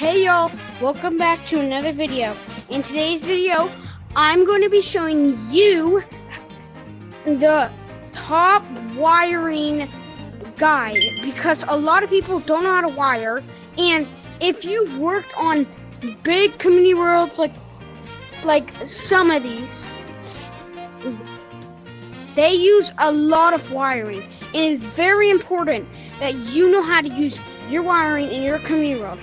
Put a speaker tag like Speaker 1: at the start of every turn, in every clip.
Speaker 1: Hey y'all, welcome back to another video. In today's video, I'm going to be showing you the top wiring guide because a lot of people don't know how to wire, and if you've worked on big community worlds like some of these, they use a lot of wiring. It is very important that you know how to use your wiring in your community world.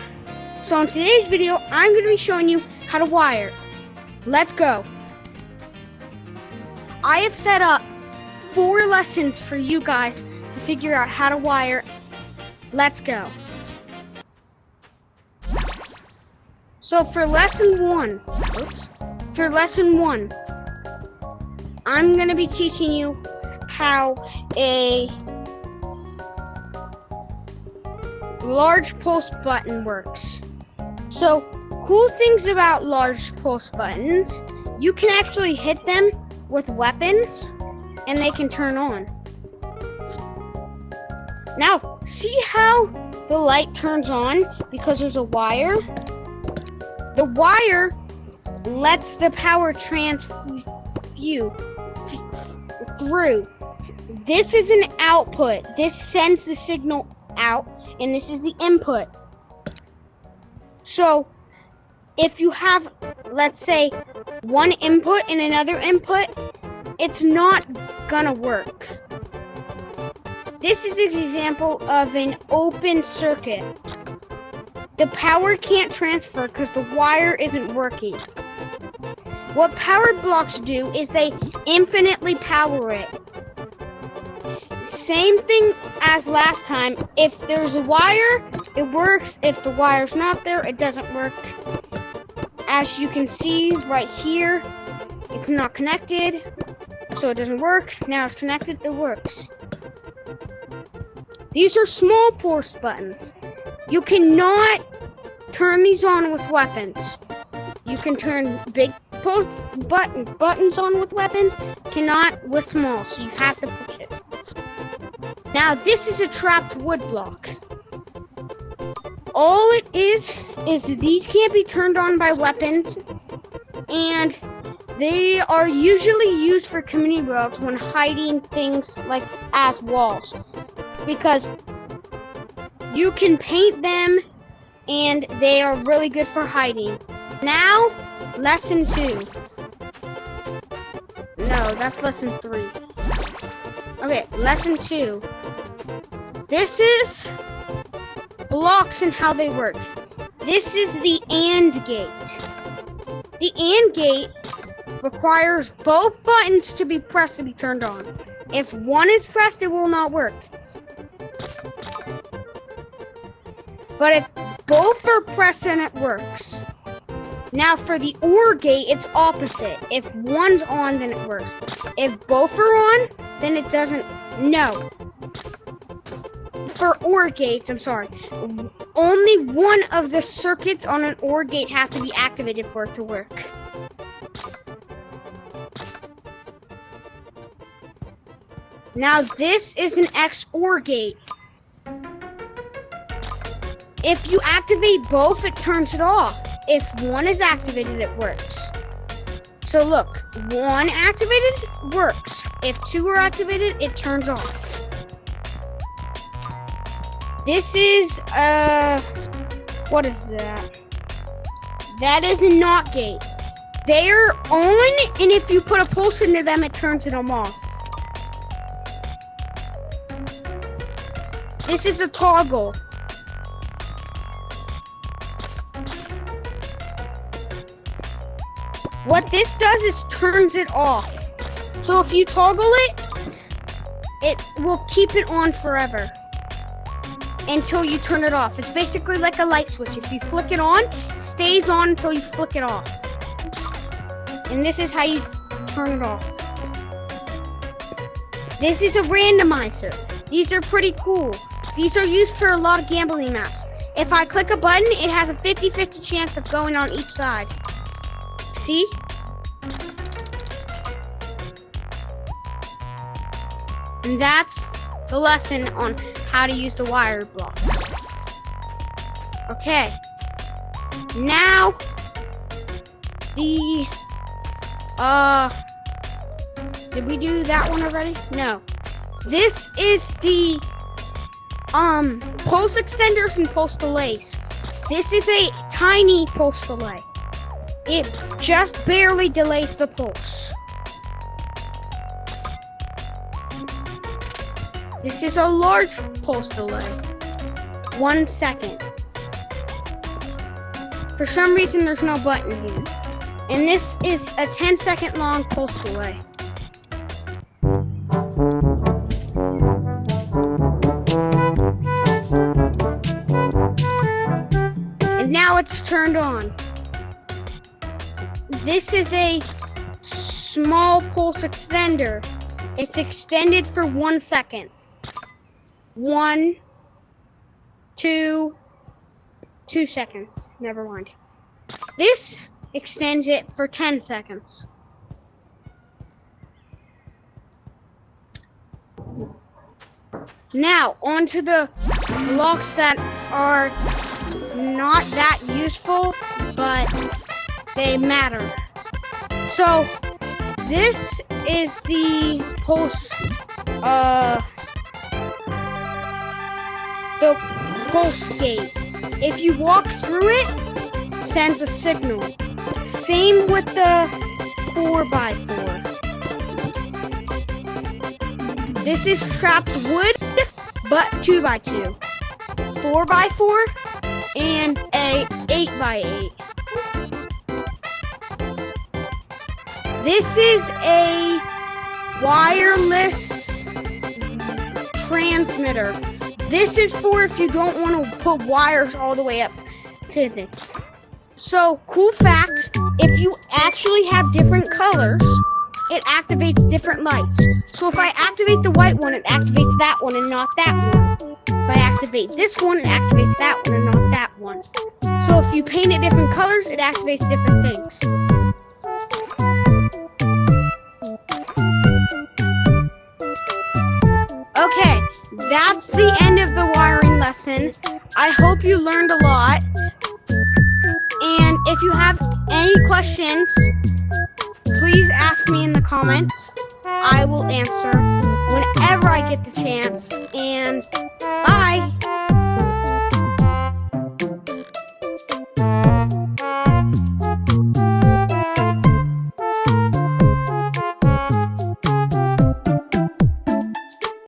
Speaker 1: So in today's video, I'm going to be showing you how to wire. Let's go. I have set up 4 lessons for you guys to figure out how to wire. Let's go. So for lesson 1, I'm going to be teaching you how a large pulse button works. So, cool things about large pulse buttons, you can actually hit them with weapons and they can turn on. Now, see how the light turns on because there's a wire? The wire lets the power transfuse through. This is an output. This sends the signal out, and this is the input. So, if you have, let's say, one input and another input, it's not gonna work. This is an example of an open circuit. The power can't transfer because the wire isn't working. What power blocks do is they infinitely power it. Same thing as last time. If there's a wire, it works. If the wire's not there, it doesn't work. As you can see right here, it's not connected, so it doesn't work. Now it's connected, it works. These are small pulse buttons. You cannot turn these on with weapons. You can turn big buttons on with weapons, cannot with small, so you have to push it. Now this is a trapped wood block. All it is these can't be turned on by weapons, and they are usually used for community worlds when hiding things like as walls, because you can paint them and they are really good for hiding. Now, lesson 2. No, that's lesson 3. Okay, lesson 2. This is blocks and how they work. This is the AND gate. The AND gate requires both buttons to be pressed to be turned on. If one is pressed, it will not work. But if both are pressed, then it works. Now for the OR gate, it's opposite. If one's on, then it works. If both are on, then it doesn't. No. For OR gates, I'm sorry. Only one of the circuits on an OR gate has to be activated for it to work. Now this is an XOR gate. If you activate both, it turns it off. If one is activated, it works. So look, one activated works. If 2 are activated, it turns off. This is, what is that? That is a NOT gate. They're on, and if you put a pulse into them, it turns them off. This is a toggle. What this does is turns it off. So if you toggle it, it will keep it on forever until you turn it off. It's basically like a light switch. If you flick it on, it stays on until you flick it off. And this is how you turn it off. This is a randomizer. These are pretty cool. These are used for a lot of gambling maps. If I click a button, it has a 50-50 chance of going on each side. See? And that's the lesson on how to use the wire blocks. Okay. Now, the, did we do that one already? No. This is the, pulse extenders and pulse delays. This is a tiny pulse delay. It just barely delays the pulse. This is a large pulse delay. 1 second. For some reason, there's no button here. And this is a 10-second long pulse delay. And now it's turned on. This is a small pulse extender. It's extended for 1 second. 1, 2 seconds. Never mind. This extends it for 10 seconds. Now, onto the blocks that are not that useful, but they matter. So, this is the pulse gate. If you walk through it, sends a signal. Same with the 4x4. This is trapped wood, but 2x2. 4x4 and a 8x8. This is a wireless transmitter. This is for if you don't want to put wires all the way up to the... So, cool fact, if you actually have different colors, it activates different lights. So if I activate the white one, it activates that one and not that one. If I activate this one, it activates that one and not that one. So if you paint it different colors, it activates different things. Okay, that's the end of the wiring lesson. I hope you learned a lot. And if you have any questions, please ask me in the comments. I will answer whenever I get the chance. And